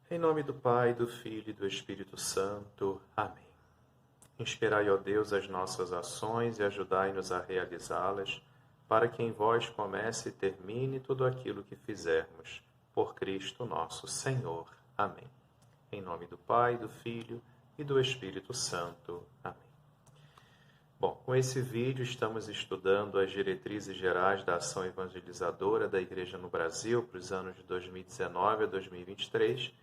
Em nome do Pai, do Filho e do Espírito Santo. Amém. Inspirai, ó Deus, as nossas ações e ajudai-nos a realizá-las, para que em vós comece e termine tudo aquilo que fizermos. Por Cristo nosso Senhor. Amém. Em nome do Pai, do Filho e do Espírito Santo. Amém. Bom, com esse vídeo estamos estudando as diretrizes gerais da ação evangelizadora da Igreja no Brasil para os anos de 2019 a 2023,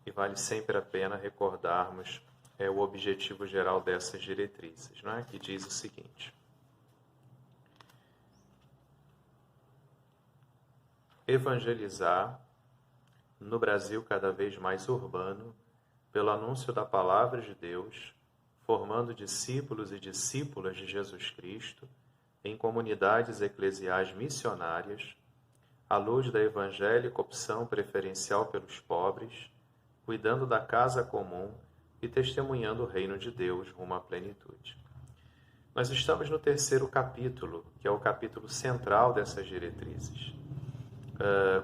e vale sempre a pena recordarmos o objetivo geral dessas diretrizes, né? Que diz o seguinte: evangelizar no Brasil cada vez mais urbano, pelo anúncio da palavra de Deus, formando discípulos e discípulas de Jesus Cristo em comunidades eclesiais missionárias, à luz da evangélica opção preferencial pelos pobres, cuidando da casa comum e testemunhando o reino de Deus rumo à plenitude. Nós estamos no terceiro capítulo, que é o capítulo central dessas diretrizes,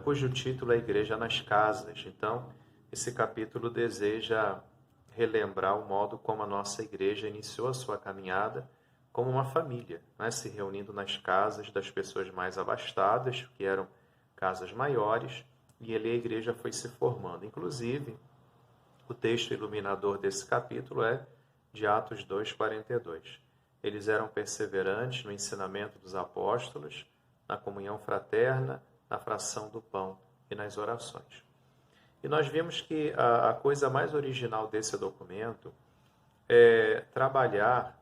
cujo título é Igreja nas Casas. Então, esse capítulo deseja relembrar o modo como a nossa igreja iniciou a sua caminhada como uma família, né? Se reunindo nas casas das pessoas mais abastadas, que eram casas maiores, e ali a igreja foi se formando. Inclusive, o texto iluminador desse capítulo é de Atos 2:42. Eles eram perseverantes no ensinamento dos apóstolos, na comunhão fraterna, na fração do pão e nas orações. E nós vimos que a coisa mais original desse documento é trabalhar,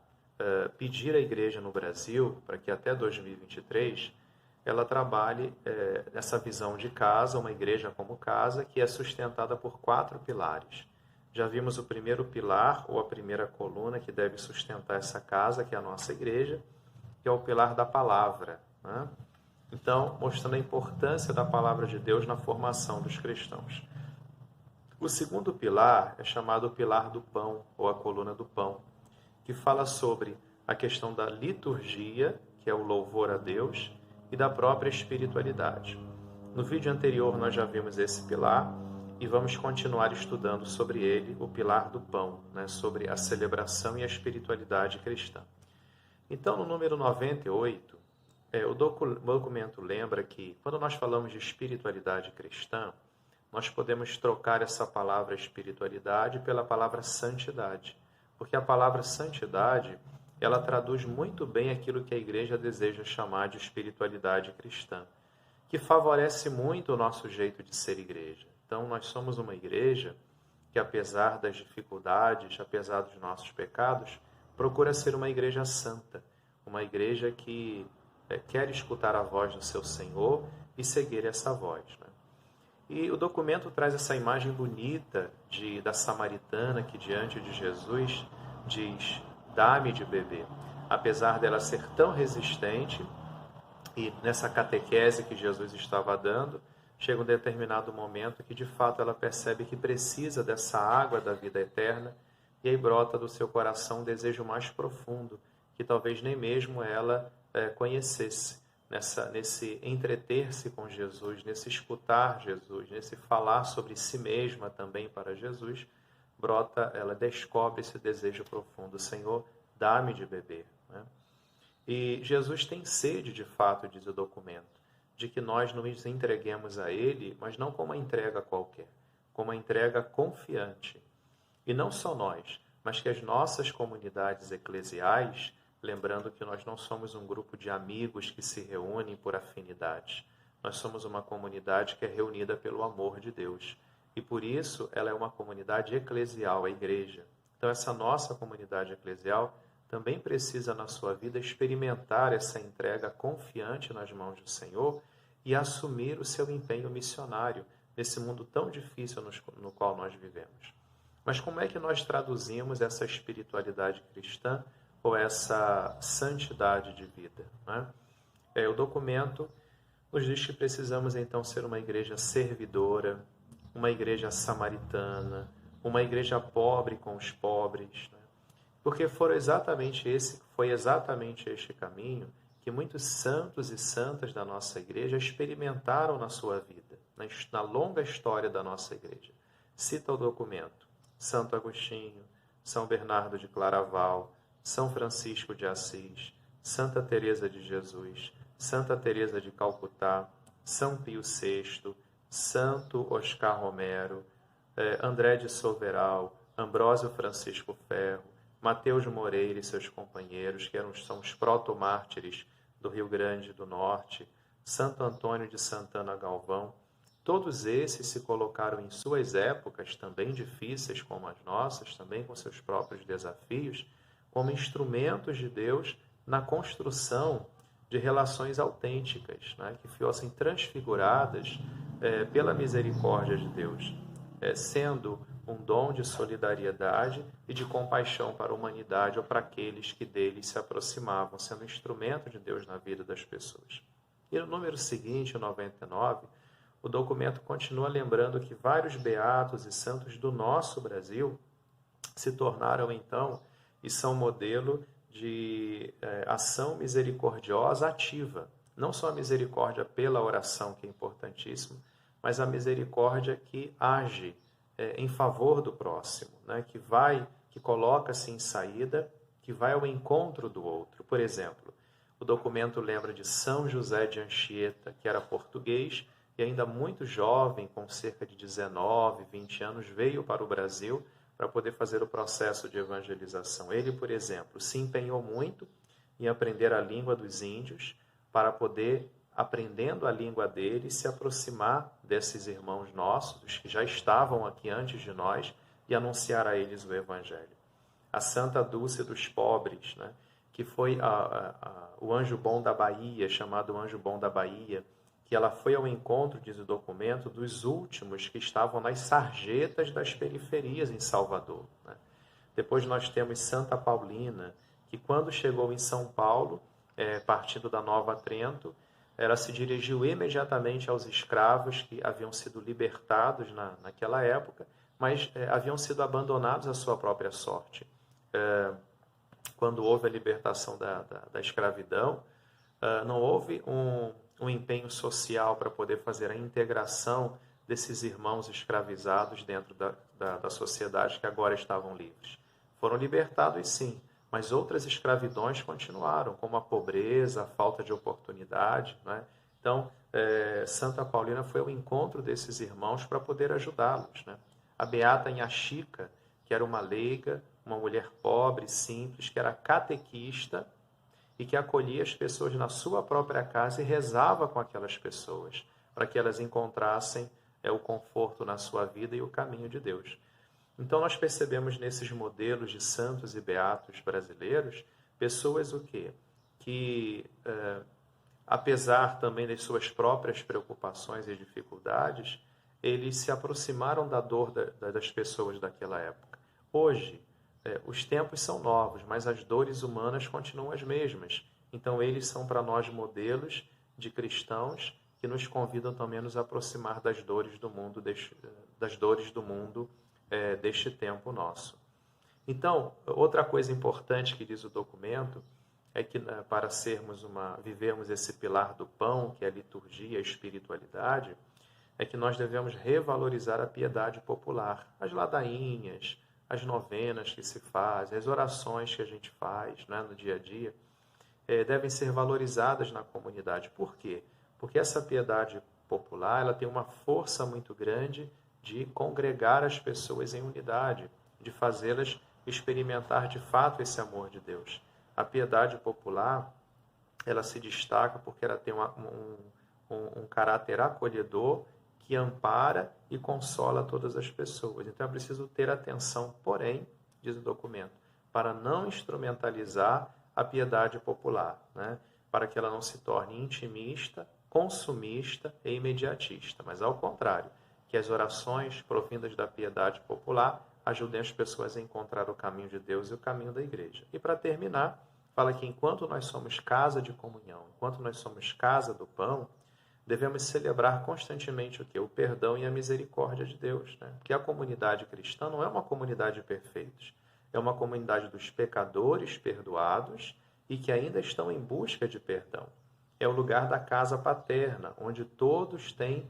pedir à igreja no Brasil, para que até 2023 ela trabalhe nessa visão de casa, uma igreja como casa, que é sustentada por 4 pilares. Já vimos o primeiro pilar, ou a primeira coluna, que deve sustentar essa casa, que é a nossa igreja, que é o pilar da palavra, né? Então, mostrando a importância da palavra de Deus na formação dos cristãos. O segundo pilar é chamado o pilar do pão, ou a coluna do pão, que fala sobre a questão da liturgia, que é o louvor a Deus, e da própria espiritualidade. No vídeo anterior nós já vimos esse pilar e vamos continuar estudando sobre ele, o pilar do pão, né, sobre a celebração e a espiritualidade cristã. Então, no número 98, o documento lembra que, quando nós falamos de espiritualidade cristã, nós podemos trocar essa palavra espiritualidade pela palavra santidade, porque a palavra santidade, ela traduz muito bem aquilo que a igreja deseja chamar de espiritualidade cristã, que favorece muito o nosso jeito de ser igreja. Então, nós somos uma igreja que, apesar das dificuldades, apesar dos nossos pecados, procura ser uma igreja santa, uma igreja que quer escutar a voz do seu Senhor e seguir essa voz, né? E o documento traz essa imagem bonita da samaritana que, diante de Jesus, diz: dá-me de beber. Apesar dela ser tão resistente, e nessa catequese que Jesus estava dando, chega um determinado momento que, de fato, ela percebe que precisa dessa água da vida eterna, e aí brota do seu coração um desejo mais profundo, que talvez nem mesmo ela conhecesse. Nesse entreter-se com Jesus, nesse escutar Jesus, nesse falar sobre si mesma também para Jesus, ela descobre esse desejo profundo: Senhor, dá-me de beber, né? E Jesus tem sede, de fato, diz o documento, de que nós nos entreguemos a Ele, mas não como uma entrega qualquer, como uma entrega confiante. E não só nós, mas que as nossas comunidades eclesiais, lembrando que nós não somos um grupo de amigos que se reúnem por afinidade. Nós somos uma comunidade que é reunida pelo amor de Deus. E por isso ela é uma comunidade eclesial, a igreja. Então essa nossa comunidade eclesial também precisa na sua vida experimentar essa entrega confiante nas mãos do Senhor e assumir o seu empenho missionário nesse mundo tão difícil no qual nós vivemos. Mas como é que nós traduzimos essa espiritualidade cristã ou essa santidade de vida, né? O documento nos diz que precisamos então ser uma igreja servidora, uma igreja samaritana, uma igreja pobre com os pobres, né? Porque foi exatamente este caminho que muitos santos e santas da nossa igreja experimentaram na sua vida, na longa história da nossa igreja. Cita o documento: Santo Agostinho, São Bernardo de Claraval, São Francisco de Assis, Santa Teresa de Jesus, Santa Teresa de Calcutá, São Pio VI, Santo Oscar Romero, André de Soveral, Ambrósio Francisco Ferro, Mateus Moreira e seus companheiros, que são os protomártires do Rio Grande do Norte, Santo Antônio de Santana Galvão. Todos esses se colocaram em suas épocas, também difíceis como as nossas, também com seus próprios desafios, como instrumentos de Deus na construção de relações autênticas, né, que fossem transfiguradas pela misericórdia de Deus, sendo um dom de solidariedade e de compaixão para a humanidade ou para aqueles que deles se aproximavam, sendo instrumento de Deus na vida das pessoas. E no número seguinte, o 99, o documento continua lembrando que vários beatos e santos do nosso Brasil se tornaram, então, e são modelo de ação misericordiosa ativa. Não só a misericórdia pela oração, que é importantíssimo, mas a misericórdia que age em favor do próximo, né? que coloca-se em saída, que vai ao encontro do outro. Por exemplo, o documento lembra de São José de Anchieta, que era português e ainda muito jovem, com cerca de 19, 20 anos, veio para o Brasil para poder fazer o processo de evangelização. Ele, por exemplo, se empenhou muito em aprender a língua dos índios para poder, aprendendo a língua deles, se aproximar desses irmãos nossos que já estavam aqui antes de nós e anunciar a eles o Evangelho. A Santa Dulce dos Pobres, né, que foi o anjo bom da Bahia, chamado anjo bom da Bahia, que ela foi ao encontro, diz o documento, dos últimos que estavam nas sarjetas das periferias em Salvador, né? Depois nós temos Santa Paulina, que quando chegou em São Paulo, partindo da Nova Trento, ela se dirigiu imediatamente aos escravos que haviam sido libertados naquela época, mas haviam sido abandonados à sua própria sorte. Quando houve a libertação da escravidão, não houve um empenho social para poder fazer a integração desses irmãos escravizados dentro da sociedade que agora estavam livres. Foram libertados, sim, mas outras escravidões continuaram, como a pobreza, a falta de oportunidade, né? Então, Santa Paulina foi ao encontro desses irmãos para poder ajudá-los, né? A Beata Inhaxica, que era uma leiga, uma mulher pobre, simples, que era catequista e que acolhia as pessoas na sua própria casa e rezava com aquelas pessoas, para que elas encontrassem o conforto na sua vida e o caminho de Deus. Então nós percebemos nesses modelos de santos e beatos brasileiros, pessoas o quê? Que, apesar também das suas próprias preocupações e dificuldades, eles se aproximaram da dor das pessoas daquela época. Hoje, os tempos são novos, mas as dores humanas continuam as mesmas. Então, eles são para nós modelos de cristãos que nos convidam também a nos aproximar das dores do mundo, deste tempo nosso. Então, outra coisa importante que diz o documento é que para vivermos esse pilar do pão, que é a liturgia, a espiritualidade, é que nós devemos revalorizar a piedade popular, as ladainhas, as novenas que se fazem, as orações que a gente faz, né, no dia a dia, devem ser valorizadas na comunidade. Por quê? Porque essa piedade popular ela tem uma força muito grande de congregar as pessoas em unidade, de fazê-las experimentar de fato esse amor de Deus. A piedade popular ela se destaca porque ela tem um caráter acolhedor que ampara e consola todas as pessoas. Então é preciso ter atenção, porém, diz o documento, para não instrumentalizar a piedade popular, né? Para que ela não se torne intimista, consumista e imediatista, mas ao contrário, que as orações provindas da piedade popular ajudem as pessoas a encontrar o caminho de Deus e o caminho da igreja. E para terminar, fala que enquanto nós somos casa de comunhão, enquanto nós somos casa do pão, devemos celebrar constantemente o quê? O perdão e a misericórdia de Deus, né? Porque a comunidade cristã não é uma comunidade de perfeitos, é uma comunidade dos pecadores perdoados e que ainda estão em busca de perdão. É o lugar da casa paterna, onde todos têm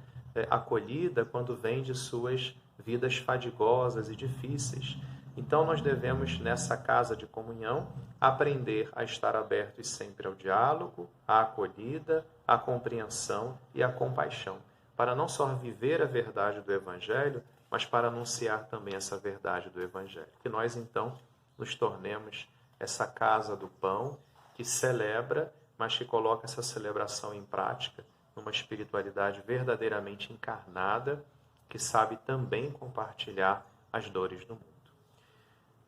acolhida quando vêm de suas vidas fadigosas e difíceis. Então nós devemos, nessa casa de comunhão, aprender a estar abertos sempre ao diálogo, à acolhida, à compreensão e à compaixão, para não só viver a verdade do Evangelho, mas para anunciar também essa verdade do Evangelho. Que nós, então, nos tornemos essa casa do pão que celebra, mas que coloca essa celebração em prática, numa espiritualidade verdadeiramente encarnada, que sabe também compartilhar as dores do mundo.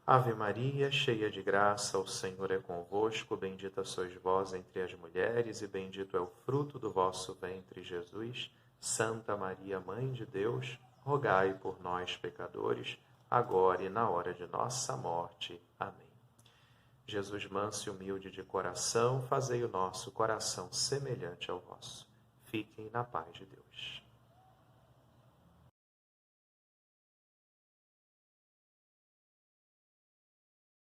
Ave Maria, cheia de graça, o Senhor é convosco, bendita sois vós entre as mulheres, e bendito é o fruto do vosso ventre, Jesus. Santa Maria, Mãe de Deus, rogai por nós, pecadores, agora e na hora de nossa morte. Amém. Jesus manso e humilde de coração, fazei o nosso coração semelhante ao vosso. Fiquem na paz de Deus.